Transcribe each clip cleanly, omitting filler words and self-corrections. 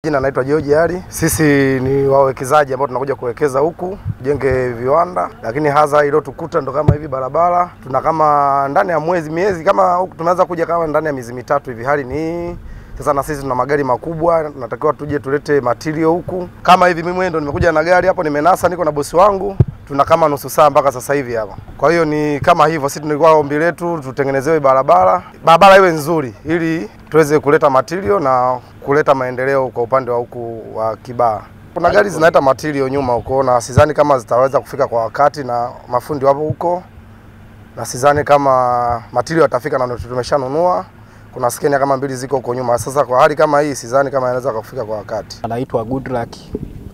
Jina naitwa George Ali. Sisi ni wawekezaji ambao tunakuja kuwekeza huku, jenge viwanda, lakini hasa hilo tukuta ndo kama hivi barabara. Tuna kama ndani ya miezi kama tumeanza kuja kama ndani ya miezi mitatu hivi, hali ni sasa na sisi tuna magari makubwa, tunatakiwa tuje tulete material huku. Kama hivi mimi ndo nimekuja na gari hapo, nimenasa, niko na bosi wangu. Tuna kama nusu saa mpaka sasa hivi hapa. Kwa hiyo ni kama hivyo, sisi tulikuwa ombi letu tutengenezewe barabara iwe nzuri ili tuweze kuleta material na kuleta maendeleo kwa upande wa huku wa Kibaha. Kuna gari zinaleta material nyuma huko na sidhani kama zitaweza kufika kwa wakati, na mafundi wapo huko na sidhani kama material yatafika, na tumeshanunua. Kuna skenia kama mbili ziko huko nyuma. Sasa kwa hali kama hii sidhani kama inaweza kufika kwa wakati. Anaitwa Goodluck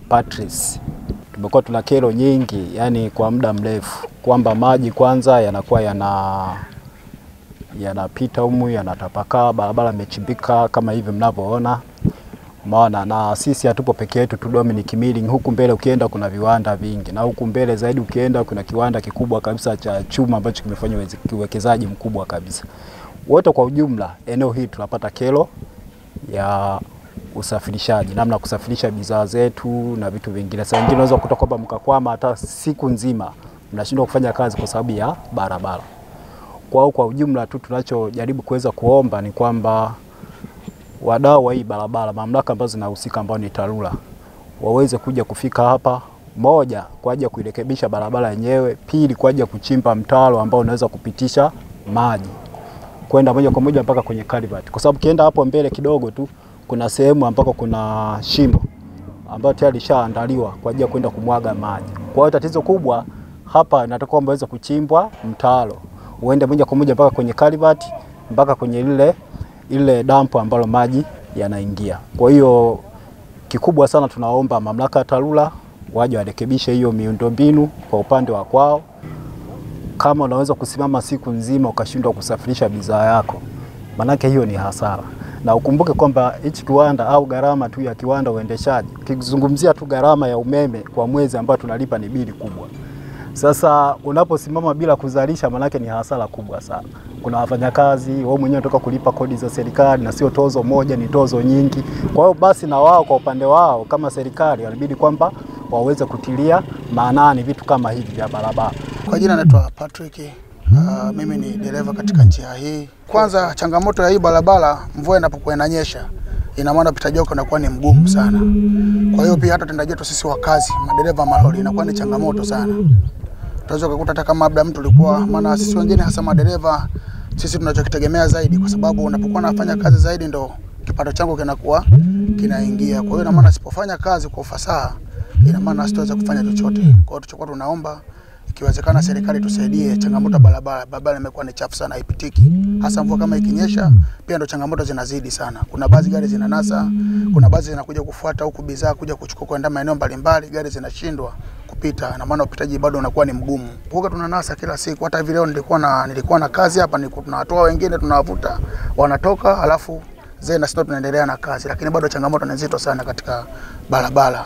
Patrice. Tumekuwa tuna kero nyingi yani kwa muda mrefu kwamba maji kwanza yanakuwa yanapita humu, yanatapakaa, barabara imechimbika kama hivi mnavyoona. Maana na sisi hatupo peke yetu tu Dominic Milling, huku mbele ukienda kuna viwanda vingi, na huku mbele zaidi ukienda kuna kiwanda kikubwa kabisa cha chuma ambacho kimefanya uwekezaji mkubwa kabisa. Wote kwa ujumla eneo hili tunapata kero ya usafirishaji, namna kusafirisha bidhaa zetu na vitu vingine. Sasa wengine unaweza kutoka kwamba mkakwama hata siku nzima mnashindwa kufanya kazi kwa sababu ya barabara. Kwa ujumla tu tunachojaribu kuweza kuomba ni kwamba wadau wa hii barabara, mamlaka ambazo zinahusika ambao ni TARURA, waweze kuja kufika hapa, moja kwa ajili ya kuirekebisha barabara yenyewe, pili kwa ajili ya kuchimba mtaro ambao unaweza kupitisha maji kwenda moja kwa moja mpaka kwenye culvert. Kwa sababu kienda hapo mbele kidogo tu kuna sehemu ambako kuna shimo ambayo tayari lishaandaliwa kwa ajili ya kwenda kumwaga maji. Kwa hiyo tatizo kubwa hapa inatakiwa waweze kuchimbwa mtaro uende moja kwa moja mpaka kwenye culvert, mpaka kwenye ile dampo ambalo maji yanaingia. Kwa hiyo kikubwa sana tunaomba mamlaka ya TARURA waje warekebishe hiyo miundombinu kwa upande wa kwao. Kama unaweza kusimama siku nzima ukashindwa kusafirisha bidhaa yako, manake hiyo ni hasara. Na ukumbuke kwamba hichi kiwanda au gharama tu ya kiwanda uendeshaji, ukizungumzia tu gharama ya umeme kwa mwezi ambayo tunalipa ni bili kubwa. Sasa unaposimama bila kuzalisha, manake ni hasara kubwa sana. Kuna wafanyakazi, wao mwenyewe wanatoka kulipa kodi za serikali, na sio tozo moja, ni tozo nyingi. Kwa hiyo basi na wao kwa upande wao kama serikali inabidi kwamba waweze kutilia maanani vitu kama hivi vya barabara. Kwa jina naitwa Patrick. Mimi ni dereva katika njia hii. Kwanza changamoto ya hii barabara, mvua inapokuwa inanyesha, ina maana upitaji wake unakuwa ni mgumu sana. Kwa hiyo pia hata tendaji yetu sisi wakazi, madereva malori, inakuwa ni changamoto sana. Tunaweza kukuta hata kama labda mtu alikuwa, maana sisi wengine hasa madereva sisi tunachokitegemea zaidi, kwa sababu unapokuwa unafanya kazi zaidi ndo kipato changu kinakuwa kinaingia. Kwa hiyo ina maana sipofanya kazi kwa ufasaha, ina maana sitaweza kufanya chochote. Kwa hiyo tuchukua tunaomba ikiwezekana serikali tusaidie changamoto barabara imekuwa ni chafu sana, haipitiki. Hasa mvua kama ikinyesha, pia ndo changamoto zinazidi sana. Kuna baadhi gari zinanasa, kuna baadhi zinakuja kufuata huku bidhaa kuja kuchukua kwenda maeneo mbalimbali, gari zinashindwa kupita, na maana upitaji bado unakuwa ni mgumu. Huko tunanasa kila siku. Hata hivi leo nilikuwa na kazi hapa, tunawatoa wengine tunawavuta, wanatoka alafu na sisi tunaendelea na kazi, lakini bado changamoto ni nzito sana katika barabara.